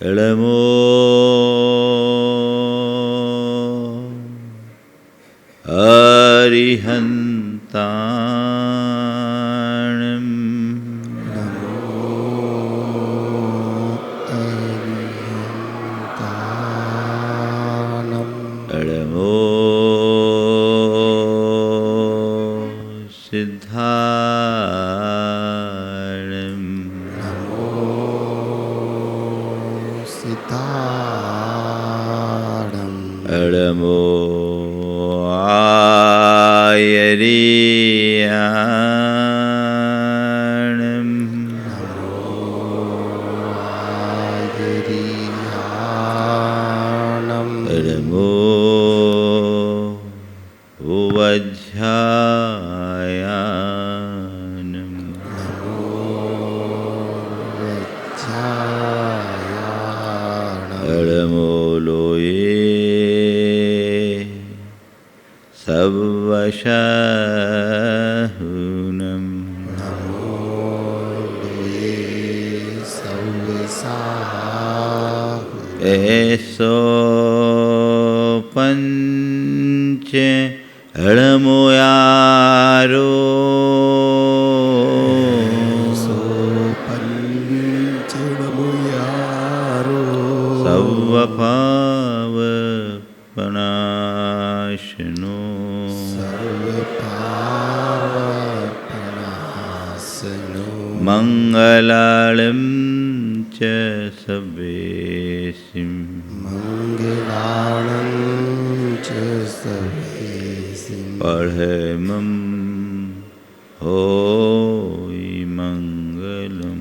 एळमो अरिहन्ताणं एळमो सिद्धाणं एळमो आयरियाणं एळमो उवज्झायानं एळमो लोये सवशहुनं एसो पंच एळमो यारो सर्वपावपनाशनो मंगलालं च सवेसिं पढ़मं होई मंगलम्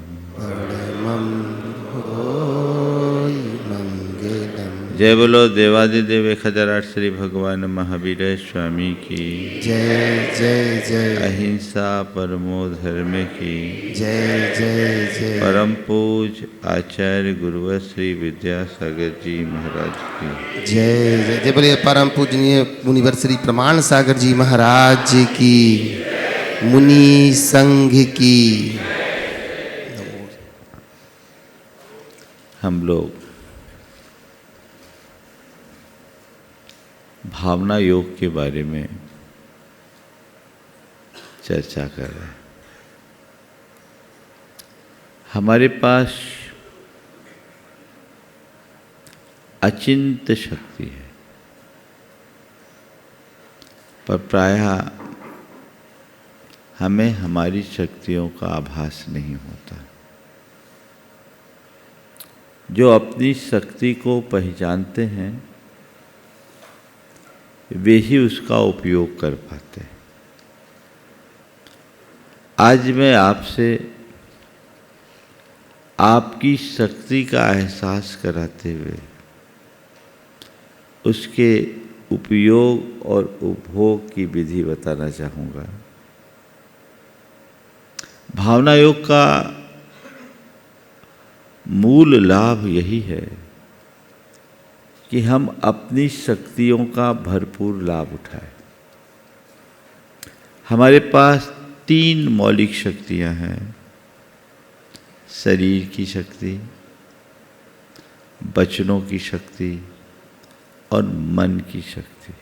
जय बोलो देवादिदेव 1008 श्री भगवान महावीर स्वामी की जय जय जय। अहिंसा परमो धर्म की जय जय जय। परम पूज आचार्य गुरुवर श्री विद्यासागर जी महाराज की जय जय जय। बोलिए परम पूजनीय मुनिवर श्री प्रमाण सागर जी महाराज की, मुनि संघ की। हम लोग भावना योग के बारे में चर्चा कर रहे हैं। हमारे पास अचिंत्य शक्ति है, पर प्रायः हमें हमारी शक्तियों का आभास नहीं होता। जो अपनी शक्ति को पहचानते हैं वे ही उसका उपयोग कर पाते हैं। आज मैं आपसे आपकी शक्ति का एहसास कराते हुए उसके उपयोग और उपभोग की विधि बताना चाहूँगा। भावना योग का मूल लाभ यही है कि हम अपनी शक्तियों का भरपूर लाभ उठाएं। हमारे पास 3 मौलिक शक्तियां हैं: शरीर की शक्ति, वचनों की शक्ति और मन की शक्ति।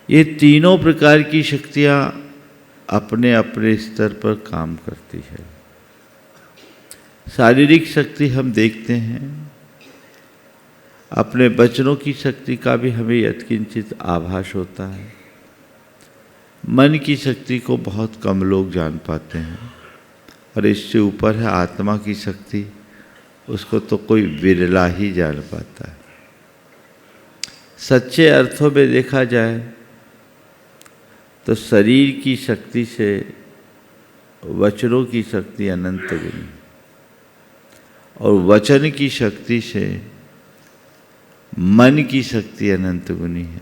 ये तीनों प्रकार की शक्तियां अपने अपने स्तर पर काम करती है। शारीरिक शक्ति हम देखते हैं, अपने वचनों की शक्ति का भी हमें यत्किंचित आभास होता है। मन की शक्ति को बहुत कम लोग जान पाते हैं, और इससे ऊपर है आत्मा की शक्ति, उसको तो कोई विरला ही जान पाता है। सच्चे अर्थों में देखा जाए तो शरीर की शक्ति से वचनों की शक्ति अनंत गुनी, और वचन की शक्ति से मन की शक्ति अनंत गुनी है,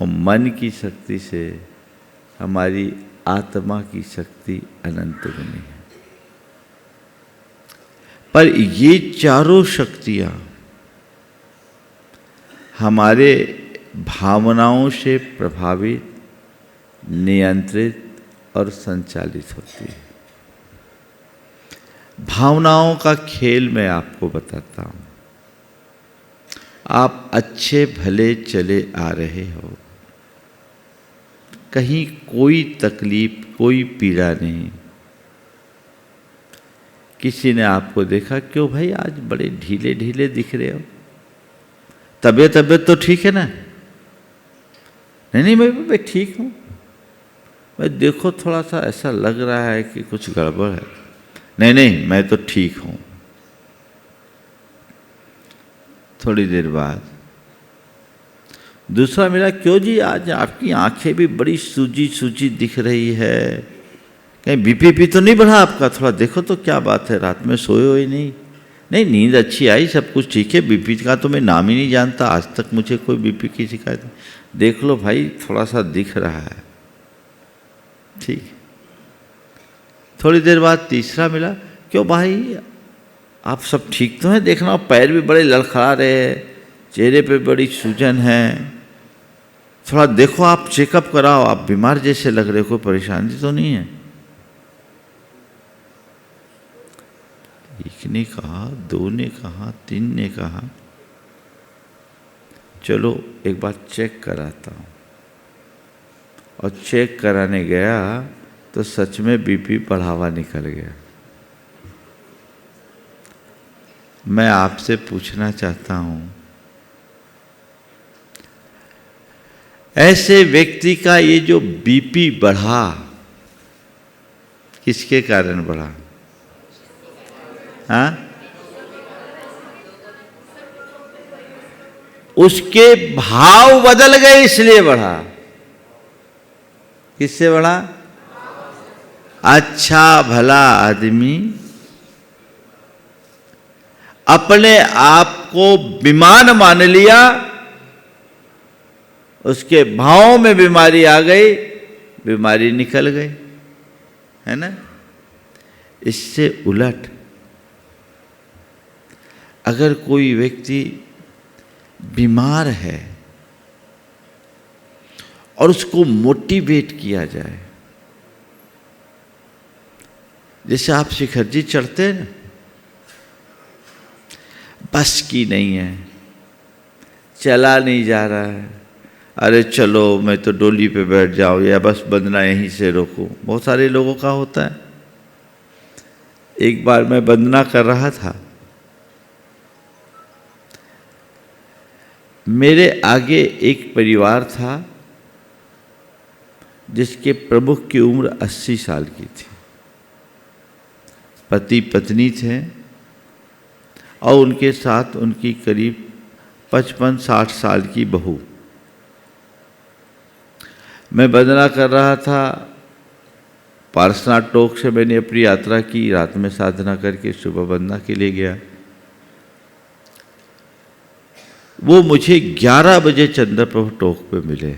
और मन की शक्ति से हमारी आत्मा की शक्ति अनंत गुनी है। पर ये चारों शक्तियां हमारे भावनाओं से प्रभावित, नियंत्रित और संचालित होती है। भावनाओं का खेल मैं आपको बताता हूं। आप अच्छे भले चले आ रहे हो, कहीं कोई तकलीफ कोई पीड़ा नहीं। किसी ने आपको देखा, क्यों भाई आज बड़े ढीले ढीले दिख रहे हो, तबीयत तो ठीक है ना? नहीं मैं ठीक हूँ, मैं देखो थोड़ा सा ऐसा लग रहा है कि कुछ गड़बड़ है। नहीं मैं तो ठीक हूँ। थोड़ी देर बाद दूसरा मिला, क्यों जी आज आपकी आंखें भी बड़ी सूजी सूजी दिख रही है, कहीं बीपी तो नहीं बढ़ा आपका? थोड़ा देखो तो क्या बात है, रात में सोए हो ही नहीं? नहीं नींद अच्छी आई, सब कुछ ठीक है, बीपी का तो मैं नाम ही नहीं जानता, आज तक मुझे कोई बीपी की शिकायत नहीं। देख लो भाई थोड़ा सा दिख रहा है, ठीक। थोड़ी देर बाद तीसरा मिला, क्यों भाई आप सब ठीक तो हैं? देखना पैर भी बड़े लड़खड़ा रहे हैं, चेहरे पे बड़ी सूजन है, थोड़ा देखो आप चेकअप कराओ, आप बीमार जैसे लग रहे हो, कोई परेशानी तो नहीं है? एक ने कहा, दो ने कहा, तीन ने कहा, चलो एक बार चेक कराता हूँ। और चेक कराने गया तो सच में बीपी बढ़ावा निकल गया। मैं आपसे पूछना चाहता हूँ, ऐसे व्यक्ति का ये जो बीपी बढ़ा, किसके कारण बढ़ा? हाँ, उसके भाव बदल गए इसलिए बढ़ा। किससे बढ़ा? अच्छा भला आदमी अपने आप को बीमार मान लिया, उसके भावों में बीमारी आ गई, बीमारी निकल गई, है ना? इससे उलट अगर कोई व्यक्ति बीमार है और उसको मोटिवेट किया जाए, जैसे आप शिखर जी चढ़ते हैं ना, बस की नहीं है, चला नहीं जा रहा है, अरे चलो मैं तो डोली पे बैठ जाऊं या बस बंदना यहीं से रोकूं। बहुत सारे लोगों का होता है। एक बार मैं बंदना कर रहा था, मेरे आगे एक परिवार था जिसके प्रमुख की उम्र 80 साल की थी, पति पत्नी थे और उनके साथ उनकी करीब 55-60 साल की बहू। मैं वंदना कर रहा था, पारसनाथ टोक से मैंने अपनी यात्रा की, रात में साधना करके सुबह वंदना के लिए गया। वो मुझे 11 बजे चंद्रप्रभु टोक पे मिले।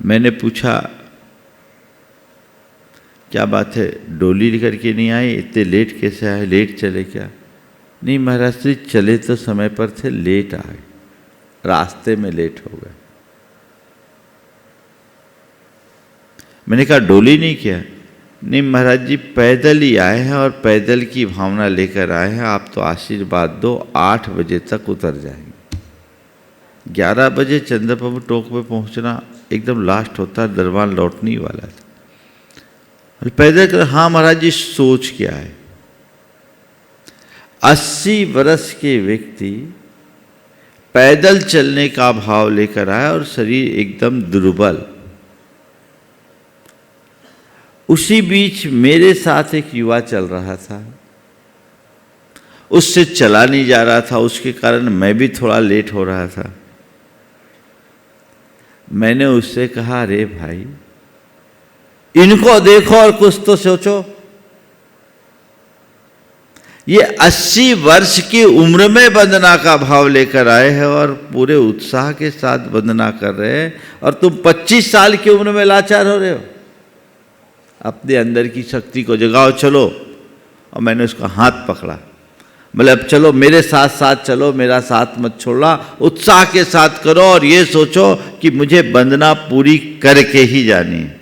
मैंने पूछा क्या बात है, डोली लेकर के नहीं आए, इतने लेट कैसे आए, लेट चले क्या? नहीं महाराज जी चले तो समय पर थे, लेट आए, रास्ते में लेट हो गए। मैंने कहा डोली नहीं किया? नहीं महाराज जी पैदल ही आए हैं और पैदल की भावना लेकर आए हैं, आप तो आशीर्वाद दो, 8 बजे तक उतर जाएंगे। 11 बजे चंद्रप्रभु टोक पे पहुंचना एकदम लास्ट होता, दरबार लौटने ही वाला था। पैदल कर, हाँ महाराज जी सोच क्या है? 80 वर्ष के व्यक्ति पैदल चलने का भाव लेकर आया और शरीर एकदम दुर्बल। उसी बीच मेरे साथ एक युवा चल रहा था, उससे चला नहीं जा रहा था, उसके कारण मैं भी थोड़ा लेट हो रहा था। मैंने उससे कहा, अरे भाई इनको देखो और कुछ तो सोचो। ये 80 वर्ष की उम्र में वंदना का भाव लेकर आए हैं और पूरे उत्साह के साथ वंदना कर रहे हैं, और तुम 25 साल की उम्र में लाचार हो रहे हो। अपने अंदर की शक्ति को जगाओ, चलो। और मैंने उसका हाथ पकड़ा, बोले अब चलो मेरे साथ साथ चलो, मेरा साथ मत छोड़ना, उत्साह के साथ करो और ये सोचो कि मुझे वंदना पूरी करके ही जानी है।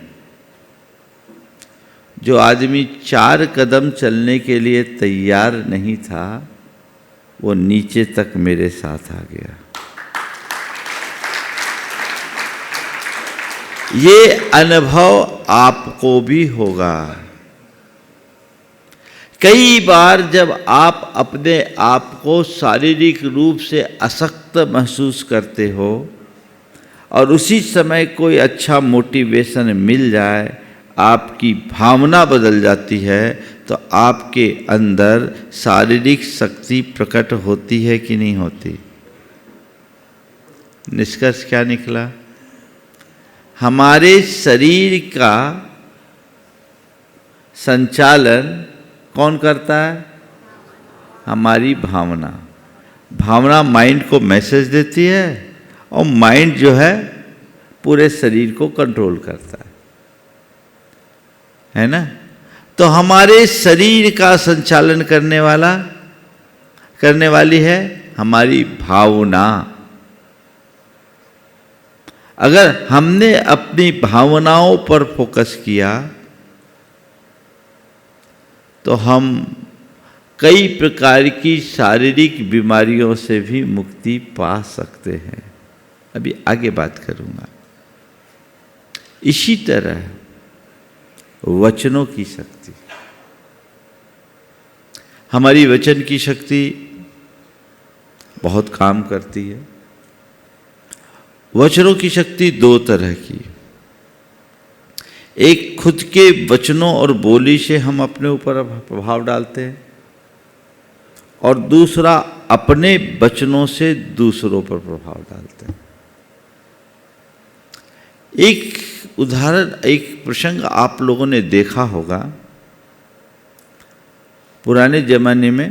जो आदमी 4 कदम चलने के लिए तैयार नहीं था, वो नीचे तक मेरे साथ आ गया। ये अनुभव आपको भी होगा। कई बार जब आप अपने आप को शारीरिक रूप से अशक्त महसूस करते हो और उसी समय कोई अच्छा मोटिवेशन मिल जाए, आपकी भावना बदल जाती है, तो आपके अंदर शारीरिक शक्ति प्रकट होती है कि नहीं होती? निष्कर्ष क्या निकला? हमारे शरीर का संचालन कौन करता है? हमारी भावना। भावना माइंड को मैसेज देती है और माइंड जो है पूरे शरीर को कंट्रोल करता है ना? तो हमारे शरीर का संचालन करने वाली है हमारी भावना। अगर हमने अपनी भावनाओं पर फोकस किया तो हम कई प्रकार की शारीरिक बीमारियों से भी मुक्ति पा सकते हैं। अभी आगे बात करूंगा। इसी तरह वचनों की शक्ति, हमारी वचन की शक्ति बहुत काम करती है। वचनों की शक्ति 2 तरह की, एक खुद के वचनों और बोली से हम अपने ऊपर प्रभाव डालते हैं, और दूसरा अपने वचनों से दूसरों पर प्रभाव डालते हैं। एक उदाहरण, एक प्रसंग आप लोगों ने देखा होगा। पुराने जमाने में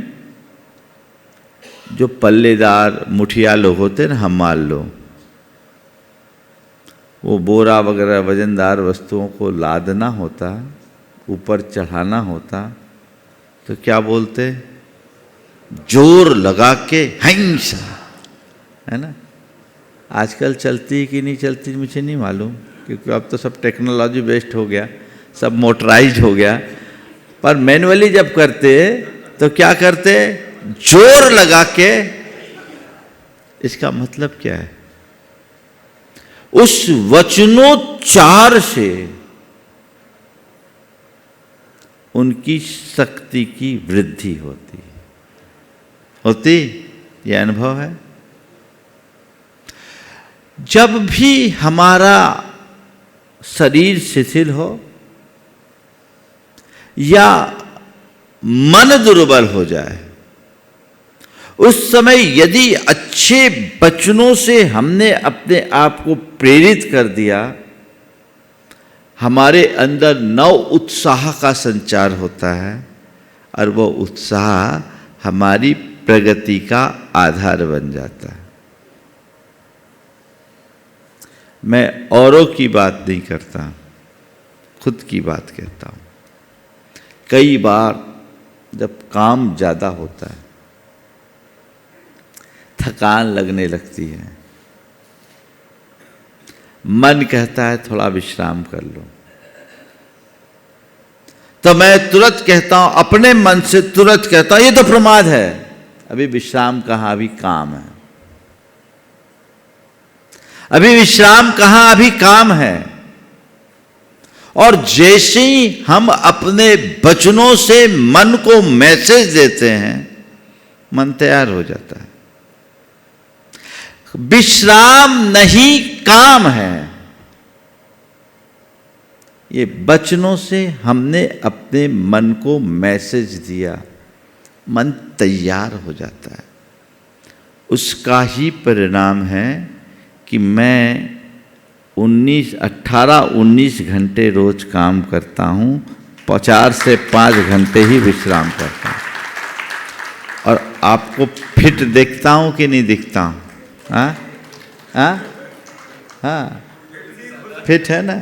जो पल्लेदार मुठिया लोग होते हैं ना, हमाल लोग, वो बोरा वगैरह वजनदार वस्तुओं को लादना होता, ऊपर चढ़ाना होता, तो क्या बोलते? जोर लगा के हिंसा, है ना? आजकल चलती है कि नहीं चलती मुझे नहीं मालूम, क्योंकि अब तो सब टेक्नोलॉजी बेस्ड हो गया, सब मोटराइज्ड हो गया। पर मैनुअली जब करते तो क्या करते? जोर लगा के। इसका मतलब क्या है? उस वचनोच्चार से उनकी शक्ति की वृद्धि होती। यह अनुभव है। जब भी हमारा शरीर शिथिल हो या मन दुर्बल हो जाए, उस समय यदि अच्छे वचनों से हमने अपने आप को प्रेरित कर दिया, हमारे अंदर नव उत्साह का संचार होता है और वो उत्साह हमारी प्रगति का आधार बन जाता है। मैं औरों की बात नहीं करता, खुद की बात कहता हूँ। कई बार जब काम ज़्यादा होता है, थकान लगने लगती है, मन कहता है थोड़ा विश्राम कर लो, तो मैं तुरंत कहता हूं, अपने मन से तुरंत कहता हूं, ये तो प्रमाद है, अभी विश्राम कहां, अभी काम है। अभी विश्राम कहां, अभी काम है। और जैसे ही हम अपने वचनों से मन को मैसेज देते हैं, मन तैयार हो जाता है। विश्राम नहीं, काम है। ये वचनों से हमने अपने मन को मैसेज दिया, मन तैयार हो जाता है। उसका ही परिणाम है कि मैं 18-19 घंटे रोज काम करता हूँ, 4 से 5 घंटे ही विश्राम करता हूँ। और आपको फिट देखता हूँ कि नहीं दिखता हूँ? हाँ, फिट है ना?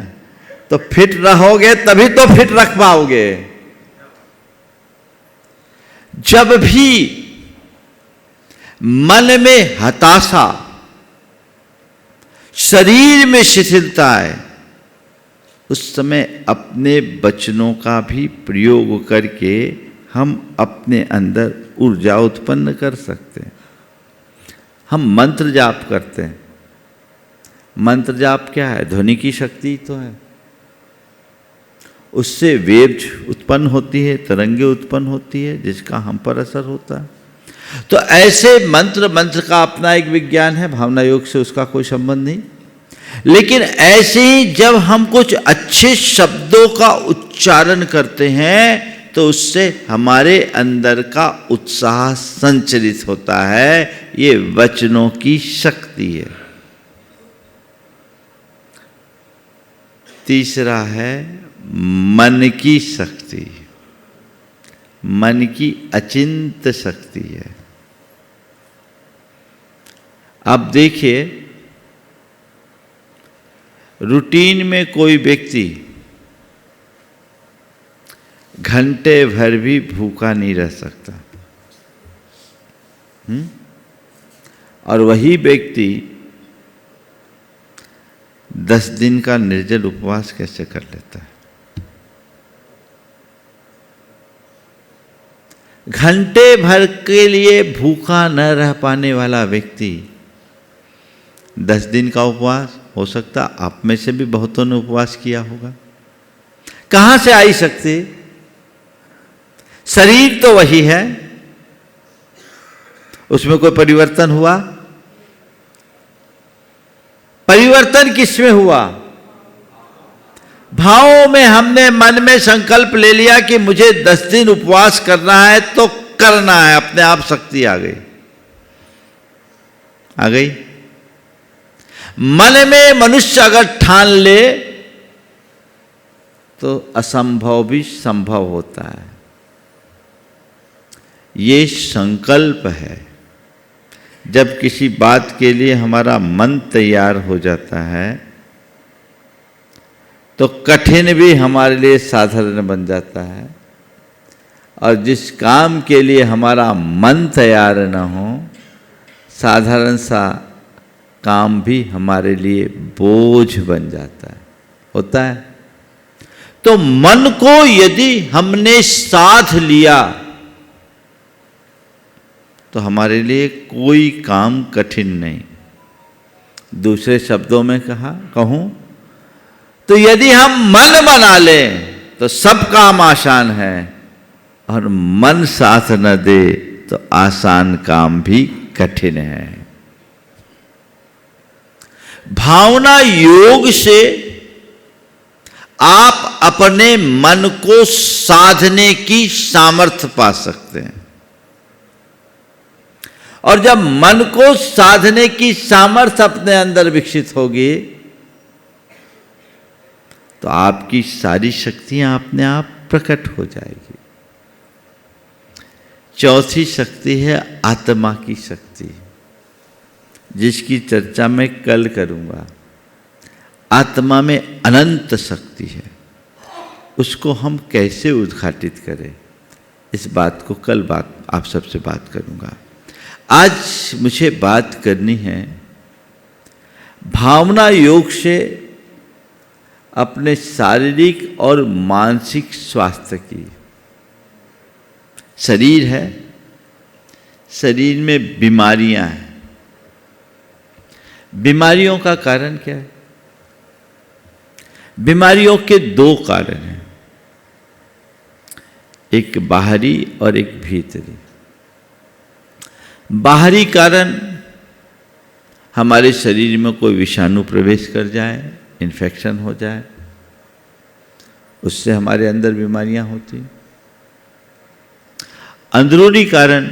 तो फिट रहोगे तभी तो फिट रख पाओगे। जब भी मन में हताशा, शरीर में शिथिलता है, उस समय अपने वचनों का भी प्रयोग करके हम अपने अंदर ऊर्जा उत्पन्न कर सकते हैं। हम मंत्र जाप करते हैं। मंत्र जाप क्या है? ध्वनि की शक्ति तो है। उससे वेव्स उत्पन्न होती है, तरंगे उत्पन्न होती है, जिसका हम पर असर होता है। तो ऐसे मंत्र का अपना एक विज्ञान है, भावना योग से उसका कोई संबंध नहीं। लेकिन ऐसे ही जब हम कुछ अच्छे शब्दों का उच्चारण करते हैं तो उससे हमारे अंदर का उत्साह संचरित होता है। ये वचनों की शक्ति है। तीसरा है मन की शक्ति। मन की अचिंत्य शक्ति है। आप देखिए, रूटीन में कोई व्यक्ति घंटे भर भी भूखा नहीं रह सकता। और वही व्यक्ति 10 दिन का निर्जल उपवास कैसे कर लेता है? घंटे भर के लिए भूखा न रह पाने वाला व्यक्ति 10 दिन का उपवास, हो सकता आप में से भी बहुतों ने उपवास किया होगा। कहां से आई शक्ति? शरीर तो वही है, उसमें कोई परिवर्तन हुआ? परिवर्तन किसमें हुआ? भावों में हमने मन में संकल्प ले लिया कि मुझे 10 दिन उपवास करना है तो करना है। अपने आप शक्ति आ गई। आ गई। मन में मनुष्य अगर ठान ले तो असंभव भी संभव होता है। ये संकल्प है। जब किसी बात के लिए हमारा मन तैयार हो जाता है तो कठिन भी हमारे लिए साधारण बन जाता है। और जिस काम के लिए हमारा मन तैयार न हो, साधारण सा काम भी हमारे लिए बोझ बन जाता है। होता है। तो मन को यदि हमने साध लिया तो हमारे लिए कोई काम कठिन नहीं। दूसरे शब्दों में कहूं तो यदि हम मन बना लें तो सब काम आसान है, और मन साथ न दे तो आसान काम भी कठिन है। भावना योग से आप अपने मन को साधने की सामर्थ्य पा सकते हैं। और जब मन को साधने की सामर्थ्य अपने अंदर विकसित होगी तो आपकी सारी शक्तियां अपने आप प्रकट हो जाएगी। चौथी शक्ति है आत्मा की शक्ति, जिसकी चर्चा मैं कल करूंगा। आत्मा में अनंत शक्ति है। उसको हम कैसे उद्घाटित करें, इस बात को कल आप सबसे बात करूंगा। आज मुझे बात करनी है भावना योग से अपने शारीरिक और मानसिक स्वास्थ्य की। शरीर है, शरीर में बीमारियां हैं। बीमारियों का कारण क्या है? बीमारियों के 2 कारण हैं, एक बाहरी और एक भीतरी। बाहरी कारण हमारे शरीर में कोई विषाणु प्रवेश कर जाए, इन्फेक्शन हो जाए, उससे हमारे अंदर बीमारियां होती हैं। अंदरूनी कारण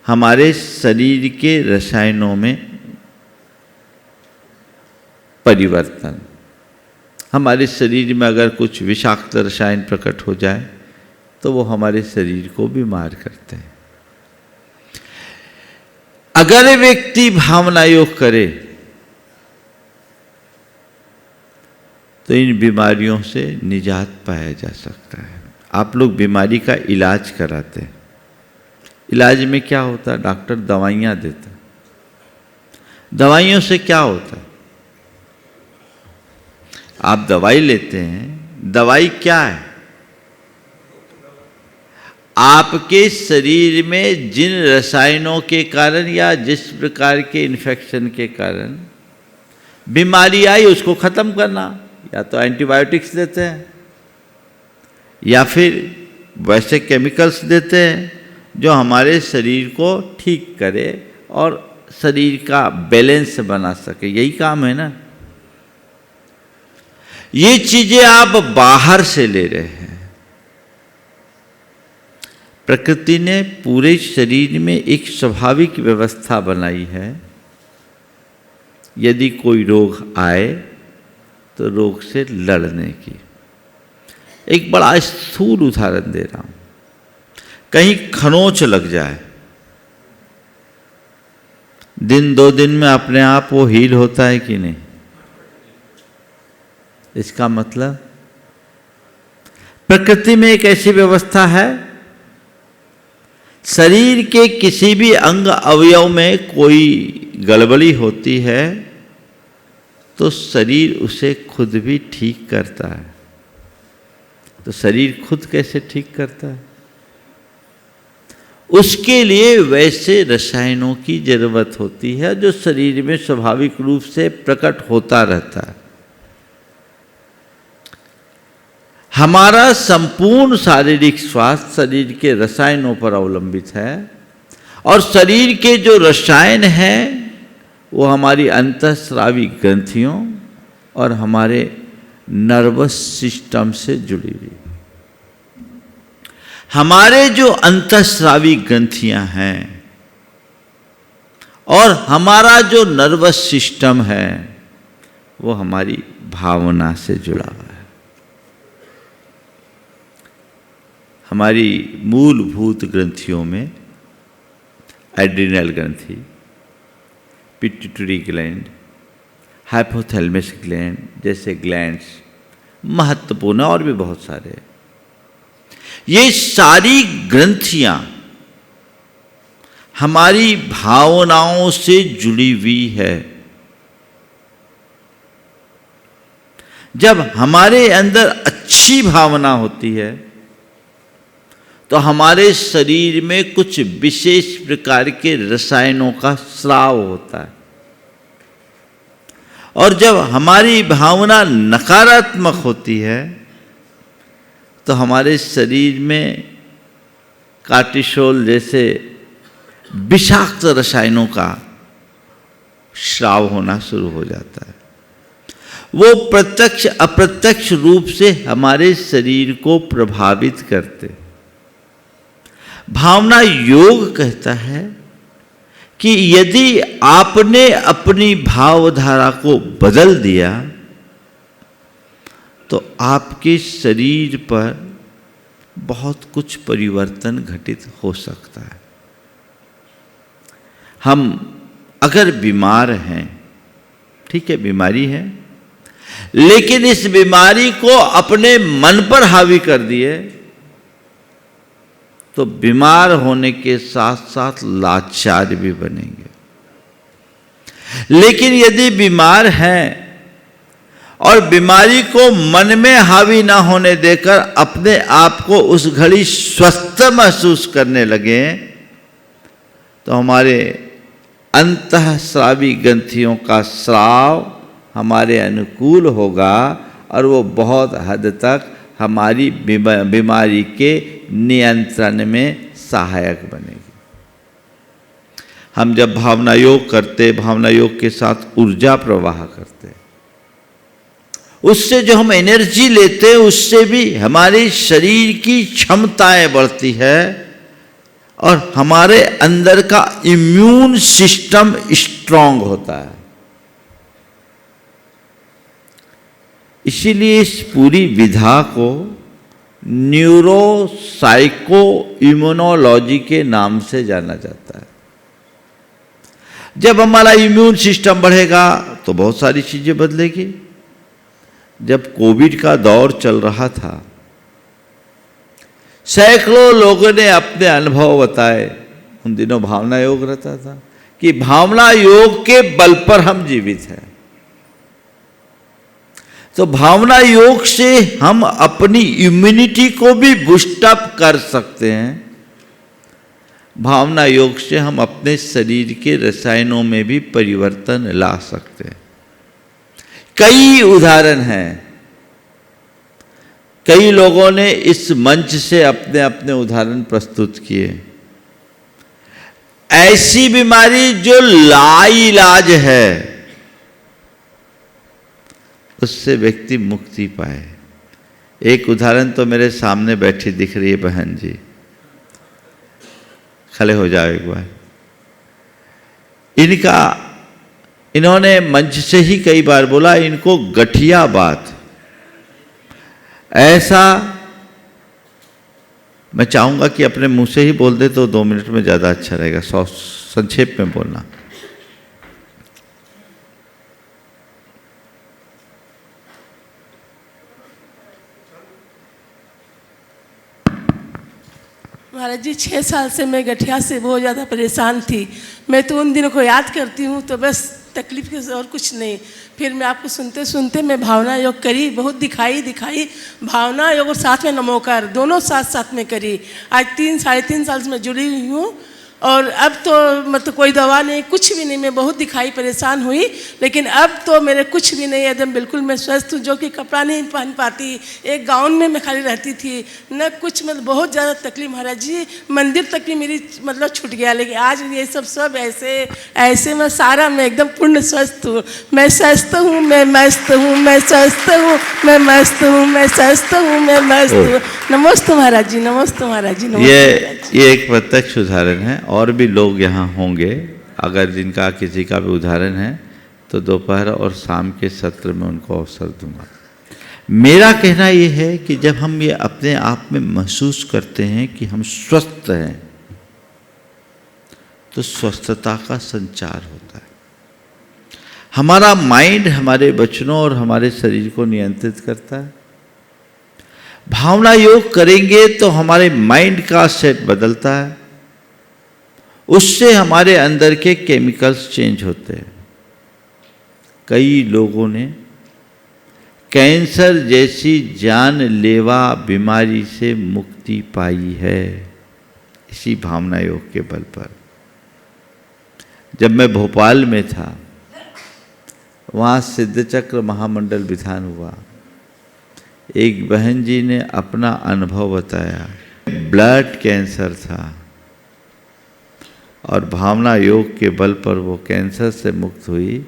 हमारे शरीर के रसायनों में परिवर्तन। हमारे शरीर में अगर कुछ विषाक्त रसायन प्रकट हो जाए तो वो हमारे शरीर को बीमार करते हैं। अगर व्यक्ति भावना योग करे तो इन बीमारियों से निजात पाया जा सकता है। आप लोग बीमारी का इलाज कराते हैं। इलाज में क्या होता है? डॉक्टर दवाइयाँ देता है। दवाइयों से क्या होता है? आप दवाई लेते हैं, दवाई क्या है? आपके शरीर में जिन रसायनों के कारण या जिस प्रकार के इन्फेक्शन के कारण बीमारी आई उसको खत्म करना। या तो एंटीबायोटिक्स देते हैं या फिर वैसे केमिकल्स देते हैं जो हमारे शरीर को ठीक करे और शरीर का बैलेंस बना सके। यही काम है ना। ये चीजें आप बाहर से ले रहे हैं। प्रकृति ने पूरे शरीर में एक स्वाभाविक व्यवस्था बनाई है। यदि कोई रोग आए तो रोग से लड़ने की। एक बड़ा स्थूल उदाहरण दे रहा हूं। कहीं खरोंच लग जाए, दिन दो दिन में अपने आप वो हील होता है कि नहीं? इसका मतलब प्रकृति में एक ऐसी व्यवस्था है, शरीर के किसी भी अंग अवयव में कोई गड़बड़ी होती है तो शरीर उसे खुद भी ठीक करता है। तो शरीर खुद कैसे ठीक करता है? उसके लिए वैसे रसायनों की जरूरत होती है जो शरीर में स्वाभाविक रूप से प्रकट होता रहता है। हमारा संपूर्ण शारीरिक स्वास्थ्य शरीर के रसायनों पर अवलंबित है और शरीर के जो रसायन हैं वो हमारी अंतःस्रावी ग्रंथियों और हमारे नर्वस सिस्टम से जुड़ी हुई। हमारे जो अंतःस्रावी ग्रंथियां हैं और हमारा जो नर्वस सिस्टम है वो हमारी भावना से जुड़ा हुआ है। हमारी मूलभूत ग्रंथियों में एड्रिनल ग्रंथि, पिट्यूटरी ग्लैंड, हाइपोथैलेमस ग्लैंड जैसे ग्लैंड्स महत्वपूर्ण और भी बहुत सारे। ये सारी ग्रंथियां हमारी भावनाओं से जुड़ी हुई है। जब हमारे अंदर अच्छी भावना होती है तो हमारे शरीर में कुछ विशेष प्रकार के रसायनों का स्राव होता है और जब हमारी भावना नकारात्मक होती है तो हमारे शरीर में कार्टिसोल जैसे विषाक्त रसायनों का स्राव होना शुरू हो जाता है। वो प्रत्यक्ष अप्रत्यक्ष रूप से हमारे शरीर को प्रभावित करते। भावना योग कहता है कि यदि आपने अपनी भावधारा को बदल दिया तो आपके शरीर पर बहुत कुछ परिवर्तन घटित हो सकता है। हम अगर बीमार हैं, ठीक है, बीमारी है, लेकिन इस बीमारी को अपने मन पर हावी कर दिए तो बीमार होने के साथ साथ लाचार भी बनेंगे। लेकिन यदि बीमार हैं और बीमारी को मन में हावी ना होने देकर अपने आप को उस घड़ी स्वस्थ महसूस करने लगे तो हमारे अंतःस्रावी ग्रंथियों का स्राव हमारे अनुकूल होगा और वो बहुत हद तक हमारी बीमारी के नियंत्रण में सहायक बनेगी। हम जब भावना योग करते, भावना योग के साथ ऊर्जा प्रवाह करते, उससे जो हम एनर्जी लेते हैं उससे भी हमारे शरीर की क्षमताएं बढ़ती है और हमारे अंदर का इम्यून सिस्टम स्ट्रांग होता है। इसीलिए इस पूरी विधा को न्यूरो साइको इम्यूनोलॉजी के नाम से जाना जाता है। जब हमारा इम्यून सिस्टम बढ़ेगा तो बहुत सारी चीजें बदलेगी। जब कोविड का दौर चल रहा था, सैकड़ों लोगों ने अपने अनुभव बताए। उन दिनों भावना योग रहता था कि भावना योग के बल पर हम जीवित हैं। तो भावना योग से हम अपनी इम्यूनिटी को भी बूस्ट अप कर सकते हैं। भावना योग से हम अपने शरीर के रसायनों में भी परिवर्तन ला सकते हैं। कई उदाहरण हैं, कई लोगों ने इस मंच से अपने अपने उदाहरण प्रस्तुत किए। ऐसी बीमारी जो लाइलाज है, उससे व्यक्ति मुक्ति पाए। एक उदाहरण तो मेरे सामने बैठी दिख रही है बहन जी, खड़े हो जाओ एक बार। इन्होंने मंच से ही कई बार बोला, इनको गठिया बात। ऐसा मैं चाहूंगा कि अपने मुंह से ही बोल दे तो 2 मिनट में ज़्यादा अच्छा रहेगा, संक्षेप में बोलना। महाराज जी 6 साल से मैं गठिया से बहुत ज़्यादा परेशान थी। मैं तो उन दिनों को याद करती हूँ तो बस तकलीफ के और कुछ नहीं। फिर मैं आपको सुनते सुनते मैं भावना योग करी, बहुत दिखाई भावना योग और साथ में नमोकार दोनों साथ में करी। आज 3-3.5 साल से मैं जुड़ी हुई हूँ और अब तो मतलब कोई दवा नहीं, कुछ भी नहीं। मैं बहुत परेशान हुई, लेकिन अब तो मेरे कुछ भी नहीं, एकदम बिल्कुल मैं स्वस्थ हूँ। जो कि कपड़ा नहीं पहन पाती, एक गाउन में मैं खाली रहती थी, न कुछ मतलब बहुत ज़्यादा तकलीफ महाराज जी। मंदिर तक भी मेरी मतलब छूट गया, लेकिन आज ये सब ऐसे मैं सारा मैं एकदम पूर्ण स्वस्थ हूँ। मैं स्वस्थ हूँ, मैं मस्त हूँ, मैं स्वस्थ हूँ, मैं मस्त हूँ, मैं स्वस्थ हूँ, मैं मस्त हूँ। नमस्ते महाराज जी, नमस्ते महाराज जी। ये एक प्रत्यक्ष उदाहरण है। और भी लोग यहाँ होंगे, अगर जिनका किसी का भी उदाहरण है तो दोपहर और शाम के सत्र में उनको अवसर दूंगा। मेरा कहना ये है कि जब हम ये अपने आप में महसूस करते हैं कि हम स्वस्थ हैं, तो स्वस्थता का संचार होता है। हमारा माइंड हमारे वचनों और हमारे शरीर को नियंत्रित करता है। भावना योग करेंगे तो हमारे माइंड का सेट बदलता है, उससे हमारे अंदर के केमिकल्स चेंज होते हैं। कई लोगों ने कैंसर जैसी जानलेवा बीमारी से मुक्ति पाई है इसी भावना योग के बल पर। जब मैं भोपाल में था, वहाँ सिद्धचक्र महामंडल विधान हुआ। एक बहन जी ने अपना अनुभव बताया, ब्लड कैंसर था और भावना योग के बल पर वो कैंसर से मुक्त हुई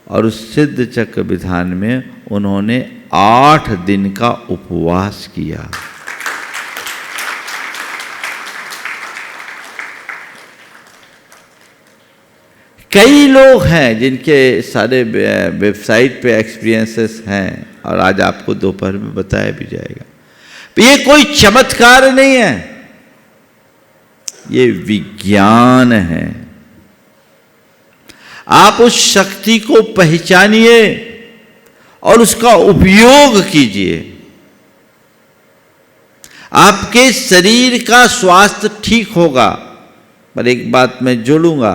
और उस सिद्ध चक्र विधान में उन्होंने 8 दिन का उपवास किया। कई लोग हैं जिनके सारे वेबसाइट पे एक्सपीरियंसेस हैं और आज आपको दोपहर में बताया भी जाएगा। ये कोई चमत्कार नहीं है, ये विज्ञान है। आप उस शक्ति को पहचानिए और उसका उपयोग कीजिए। आपके शरीर का स्वास्थ्य ठीक होगा। पर एक बात मैं जोड़ूंगा,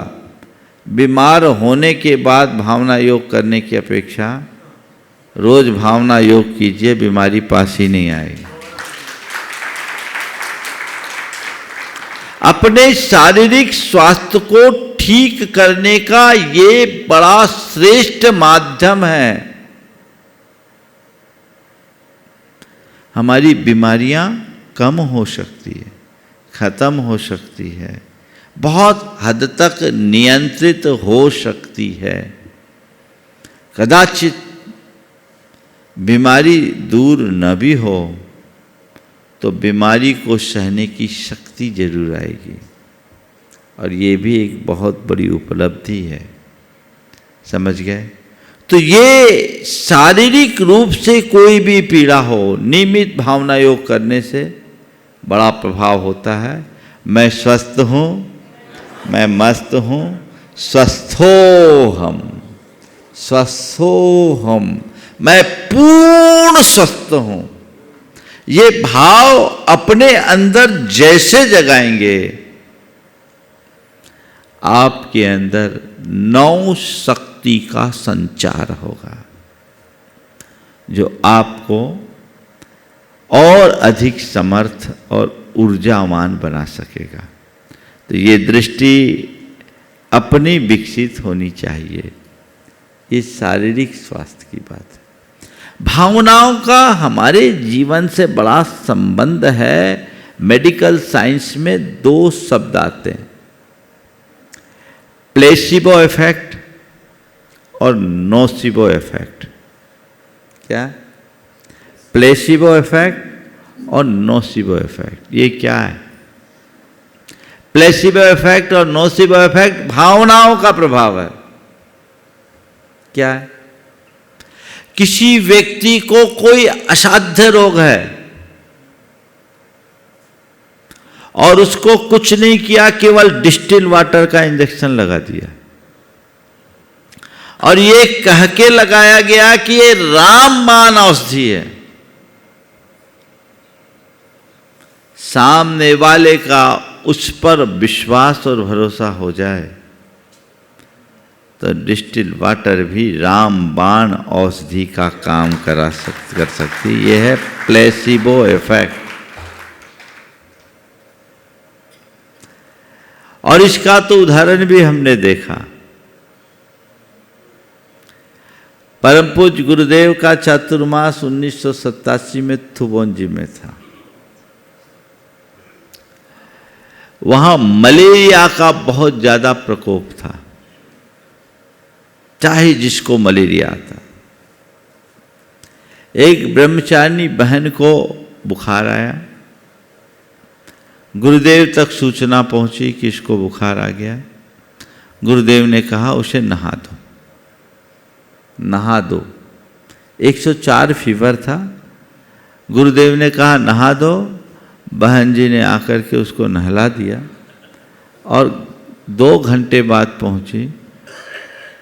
बीमार होने के बाद भावना योग करने की अपेक्षा रोज भावना योग कीजिए, बीमारी पास ही नहीं आएगी। अपने शारीरिक स्वास्थ्य को ठीक करने का ये बड़ा श्रेष्ठ माध्यम है। हमारी बीमारियां कम हो सकती है, खत्म हो सकती है, बहुत हद तक नियंत्रित हो सकती है। कदाचित बीमारी दूर न भी हो तो बीमारी को सहने की शक्ति जरूर आएगी, और ये भी एक बहुत बड़ी उपलब्धि है। समझ गए? तो ये शारीरिक रूप से कोई भी पीड़ा हो, नियमित भावना योग करने से बड़ा प्रभाव होता है। मैं स्वस्थ हूँ, मैं मस्त हूँ, स्वस्थोहम, स्वस्थोहम, मैं पूर्ण स्वस्थ हूँ। ये भाव अपने अंदर जैसे जगाएंगे, आपके अंदर 9 शक्ति का संचार होगा। जो आपको और अधिक समर्थ और ऊर्जावान बना सकेगा। तो ये दृष्टि अपनी विकसित होनी चाहिए। ये शारीरिक स्वास्थ्य की बात है। भावनाओं का हमारे जीवन से बड़ा संबंध है। मेडिकल साइंस में 2 शब्द आते हैं, प्लेसिबो इफेक्ट और नोसिबो इफेक्ट। क्या? प्लेसिबो इफेक्ट और नोसिबो इफेक्ट। ये क्या है? प्लेसिबो इफेक्ट और नोसिबो इफेक्ट भावनाओं का प्रभाव है। क्या है? किसी व्यक्ति को कोई असाध्य रोग है और उसको कुछ नहीं किया, केवल डिस्टिल वाटर का इंजेक्शन लगा दिया और ये कह के लगाया गया कि ये रामबाण औषधि है। सामने वाले का उस पर विश्वास और भरोसा हो जाए तो डिस्टिल वाटर भी रामबाण औषधि का काम कर सकती। यह है प्लेसिबो इफेक्ट। और इसका तो उदाहरण भी हमने देखा। परम पूज्य गुरुदेव का चातुर्मास 1987 में थुबोंजी में था। वहां मलेरिया का बहुत ज्यादा प्रकोप था, चाहे जिसको मलेरिया आता। एक ब्रह्मचारिणी बहन को बुखार आया, गुरुदेव तक सूचना पहुंची कि इसको बुखार आ गया। गुरुदेव ने कहा उसे नहा दो, नहा दो। 104 फीवर था। गुरुदेव ने कहा नहा दो। बहन जी ने आकर के उसको नहला दिया और 2 घंटे बाद पहुंची।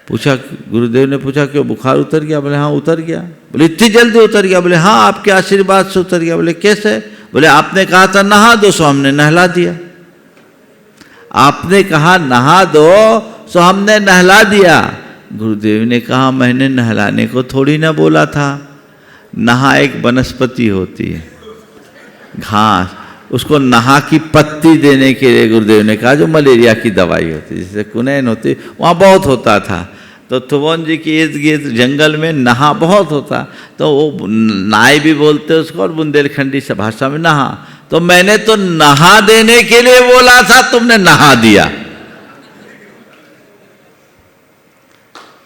पूछा, गुरुदेव ने पूछा क्यों बुखार उतर गया? बोले हाँ उतर गया। बोले इतनी जल्दी उतर गया? बोले हाँ आपके आशीर्वाद से उतर गया। बोले कैसे? बोले आपने कहा था नहा दो सो हमने नहला दिया। आपने कहा नहा दो सो हमने नहला दिया। गुरुदेव ने कहा मैंने नहलाने को थोड़ी ना बोला था। नहा एक वनस्पति होती है, घास, उसको नहा की पत्ती देने के लिए गुरुदेव ने कहा, जो मलेरिया की दवाई होती है, जिससे कुनैन होती, वहाँ बहुत होता था। तो थुबोन जी के इर्द गिर्द जंगल में नहा बहुत होता, तो वो नाई भी बोलते उसको और बुंदेलखंडी से भाषा में नहा। तो मैंने तो नहा देने के लिए बोला था, तुमने नहा दिया।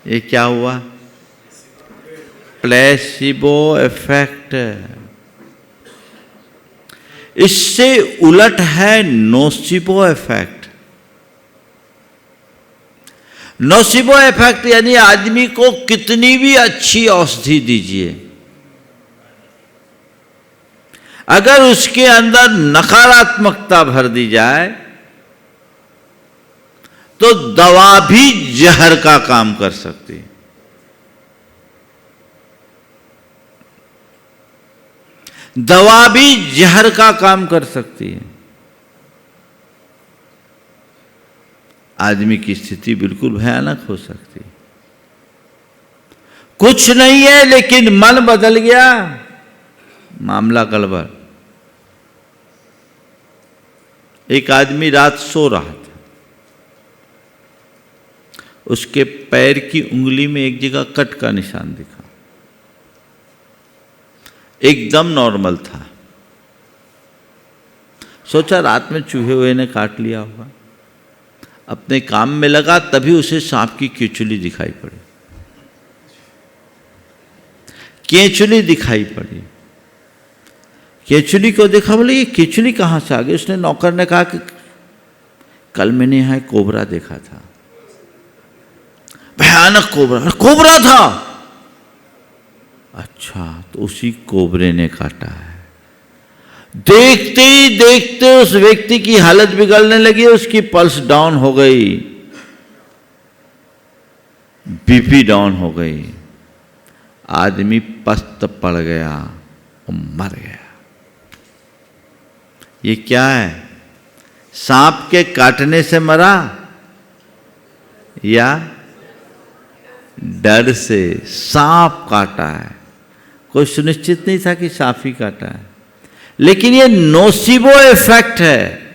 ये क्या हुआ? Placebo effect. इससे उलट है नोसिबो इफेक्ट। नोसिबो इफेक्ट यानी आदमी को कितनी भी अच्छी औषधि दीजिए, अगर उसके अंदर नकारात्मकता भर दी जाए तो दवा भी जहर का काम कर सकती है। दवा भी जहर का काम कर सकती है। आदमी की स्थिति बिल्कुल भयानक हो सकती है। कुछ नहीं है लेकिन मन बदल गया, मामला गड़बड़। एक आदमी रात सो रहा था, उसके पैर की उंगली में एक जगह कट का निशान दिखा, एकदम नॉर्मल था। सोचा रात में चूहे हुए ने काट लिया होगा। अपने काम में लगा, तभी उसे सांप की केचुली दिखाई पड़ी। केचुली दिखाई पड़ी। केचुली को देखा, बोले ये केचुली कहाँ से आ गई? उसने नौकर ने कहा कि कल मैंने यहाँ एक कोबरा देखा था, भयानक कोबरा। कोबरा था? अच्छा, तो उसी कोबरे ने काटा है। देखते ही देखते उस व्यक्ति की हालत बिगड़ने लगी, उसकी पल्स डाउन हो गई, बीपी डाउन हो गई, आदमी पस्त पड़ गया और मर गया। ये क्या है? सांप के काटने से मरा या डर से? सांप काटा है, कोई सुनिश्चित नहीं था कि सांप ही काटा है, लेकिन ये नोसिबो इफेक्ट है,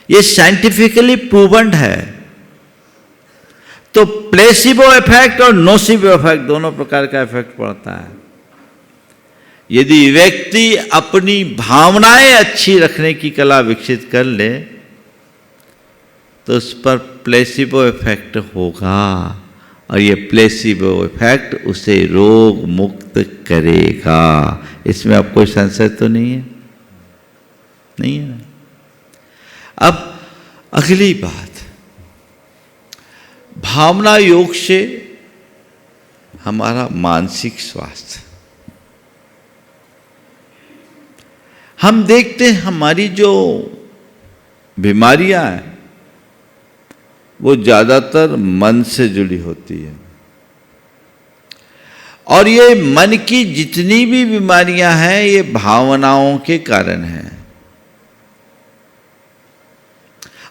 ये साइंटिफिकली प्रूवन है। तो प्लेसिबो इफेक्ट और नोसिबो इफेक्ट दोनों प्रकार का इफेक्ट पड़ता है। यदि व्यक्ति अपनी भावनाएं अच्छी रखने की कला विकसित कर ले तो उस पर प्लेसिबो इफेक्ट होगा, और ये प्लेसिबो इफेक्ट उसे रोग मुक्त करेगा। इसमें अब कोई संशय तो नहीं है? नहीं है ना? अब अगली बात, भावना योग से हमारा मानसिक स्वास्थ्य। हम देखते हैं हमारी जो बीमारियां हैं वो ज़्यादातर मन से जुड़ी होती है, और ये मन की जितनी भी बीमारियां हैं ये भावनाओं के कारण हैं।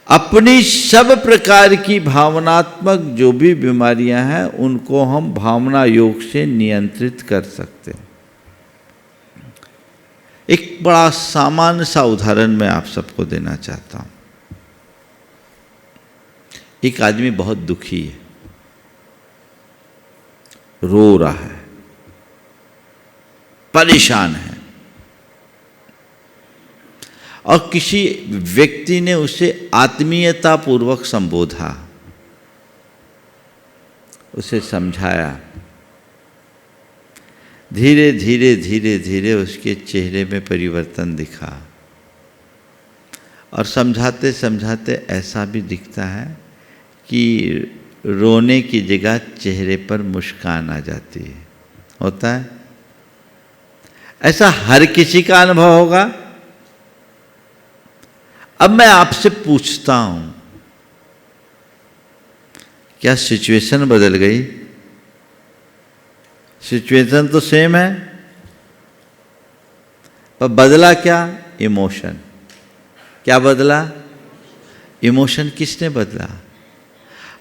अपनी सब प्रकार की भावनात्मक जो भी बीमारियां हैं उनको हम भावना योग से नियंत्रित कर सकते हैं। एक बड़ा सामान्य सा उदाहरण मैं आप सबको देना चाहता हूं। एक आदमी बहुत दुखी है, रो रहा है, परेशान है, और किसी व्यक्ति ने उसे आत्मीयता पूर्वक संबोधा, उसे समझाया। धीरे धीरे धीरे धीरे उसके चेहरे में परिवर्तन दिखा, और समझाते समझाते ऐसा भी दिखता है कि रोने की जगह चेहरे पर मुस्कान आ जाती है। होता है ऐसा? हर किसी का अनुभव होगा। अब मैं आपसे पूछता हूं, क्या सिचुएशन बदल गई? सिचुएशन तो सेम है, पर बदला क्या? इमोशन। क्या बदला? इमोशन किसने बदला?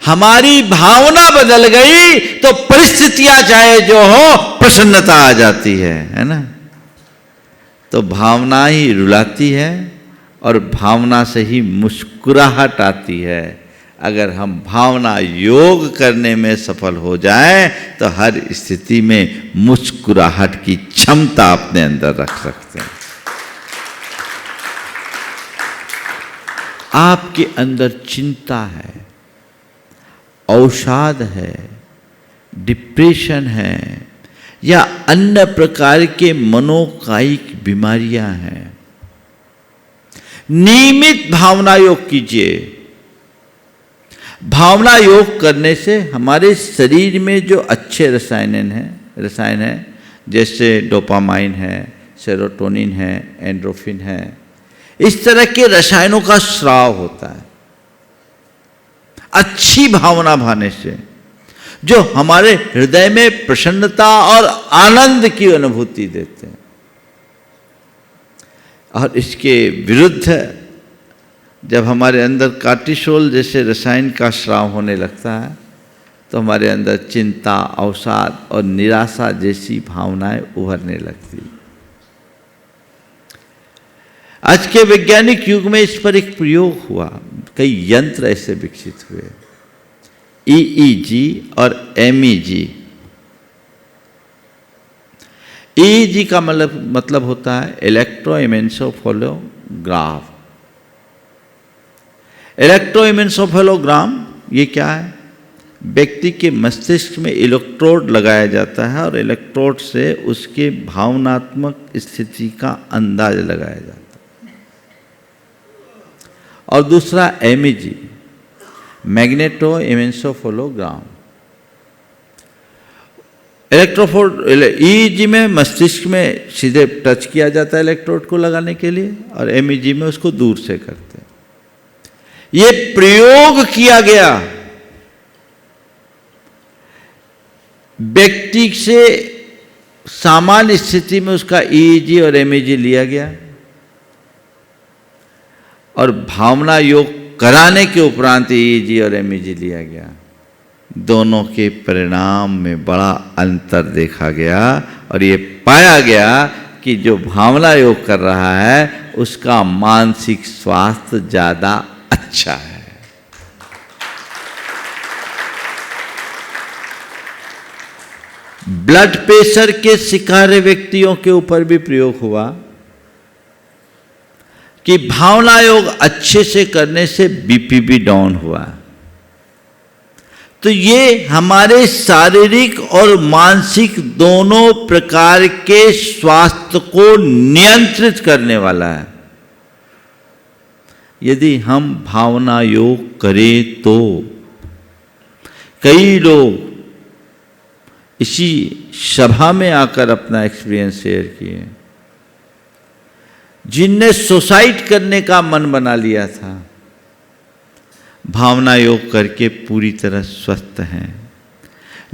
हमारी भावना बदल गई तो परिस्थितियां चाहे जो हो प्रसन्नता आ जाती है ना? तो भावना ही रुलाती है और भावना से ही मुस्कुराहट आती है। अगर हम भावना योग करने में सफल हो जाएं तो हर स्थिति में मुस्कुराहट की क्षमता अपने अंदर रख सकते हैं। आपके अंदर चिंता है, अवसाद है, डिप्रेशन है, या अन्य प्रकार के मनोकायिक बीमारियां हैं, नियमित भावना योग कीजिए। भावना योग करने से हमारे शरीर में जो अच्छे रसायन हैं, जैसे डोपामाइन है, सेरोटोनिन है, एंड्रोफिन है, इस तरह के रसायनों का स्राव होता है अच्छी भावना भाने से, जो हमारे हृदय में प्रसन्नता और आनंद की अनुभूति देते हैं। और इसके विरुद्ध जब हमारे अंदर कार्टिसोल जैसे रसायन का स्राव होने लगता है तो हमारे अंदर चिंता, अवसाद और निराशा जैसी भावनाएं उभरने लगती। आज के वैज्ञानिक युग में इस पर एक प्रयोग हुआ, कई यंत्र ऐसे विकसित हुए, EEG और MEG। EEG का मतलब होता है इलेक्ट्रोएन्सेफेलोग्राफ। इलेक्ट्रोएन्सेफेलोग्राम ये क्या है? व्यक्ति के मस्तिष्क में इलेक्ट्रोड लगाया जाता है और इलेक्ट्रोड से उसके भावनात्मक स्थिति का अंदाज लगाया जाता है। और दूसरा MEG, मैग्नेटोएन्सेफेलोग्राम। EEG में मस्तिष्क में सीधे टच किया जाता है इलेक्ट्रोड को लगाने के लिए, और MEG में उसको दूर से करते हैं। ये प्रयोग किया गया, व्यक्ति से सामान्य स्थिति में उसका EEG और MEG लिया गया, और भावना योग कराने के उपरांत EEG और MEG लिया गया। दोनों के परिणाम में बड़ा अंतर देखा गया और ये पाया गया कि जो भावना योग कर रहा है उसका मानसिक स्वास्थ्य ज़्यादा अच्छा है। ब्लड प्रेशर के शिकार व्यक्तियों के ऊपर भी प्रयोग हुआ कि भावना योग अच्छे से करने से बीपी भी डाउन हुआ। तो ये हमारे शारीरिक और मानसिक दोनों प्रकार के स्वास्थ्य को नियंत्रित करने वाला है। यदि हम भावना योग करें तो कई लोग इसी सभा में आकर अपना एक्सपीरियंस शेयर किए, जिनने सुसाइड करने का मन बना लिया था, भावना योग करके पूरी तरह स्वस्थ हैं।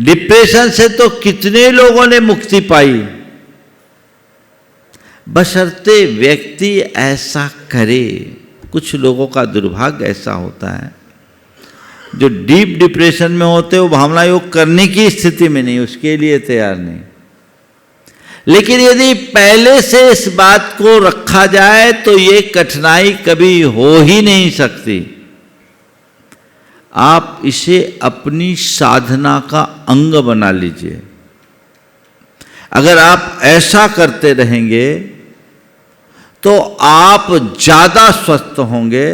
डिप्रेशन से तो कितने लोगों ने मुक्ति पाई, बशर्ते व्यक्ति ऐसा करे। कुछ लोगों का दुर्भाग्य ऐसा होता है, जो डीप डिप्रेशन में होते वो भावना योग करने की स्थिति में नहीं, उसके लिए तैयार नहीं। लेकिन यदि पहले से इस बात को रखा जाए तो ये कठिनाई कभी हो ही नहीं सकती। आप इसे अपनी साधना का अंग बना लीजिए। अगर आप ऐसा करते रहेंगे तो आप ज़्यादा स्वस्थ होंगे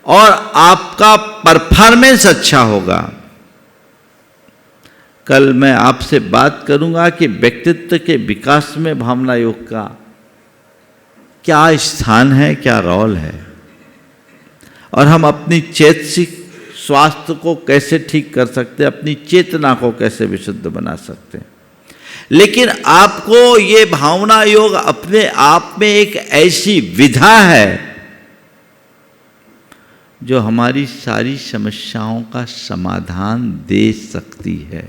और आपका परफॉर्मेंस अच्छा होगा। कल मैं आपसे बात करूंगा कि व्यक्तित्व के विकास में भावना योग का क्या स्थान है, क्या रोल है, और हम अपनी चैतसिक स्वास्थ्य को कैसे ठीक कर सकते हैं, अपनी चेतना को कैसे विशुद्ध बना सकते हैं। लेकिन आपको ये भावना योग अपने आप में एक ऐसी विधा है जो हमारी सारी समस्याओं का समाधान दे सकती है।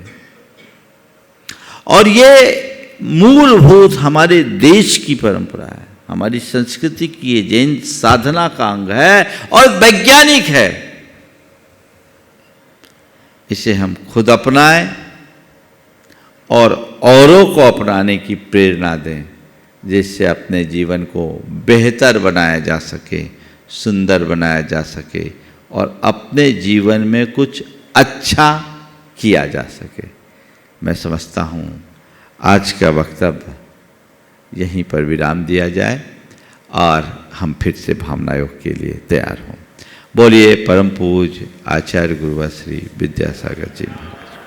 और ये मूलभूत हमारे देश की परंपरा है, हमारी संस्कृति की ये जैन साधना का अंग है और वैज्ञानिक है। इसे हम खुद अपनाएं और औरों को अपनाने की प्रेरणा दें, जिससे अपने जीवन को बेहतर बनाया जा सके, सुंदर बनाया जा सके और अपने जीवन में कुछ अच्छा किया जा सके। मैं समझता हूँ आज का वक्तव्य यहीं पर विराम दिया जाए और हम फिर से भावना योग के लिए तैयार हों। बोलिए परम पूज्य आचार्य गुरुवर श्री विद्यासागर जी महाराज।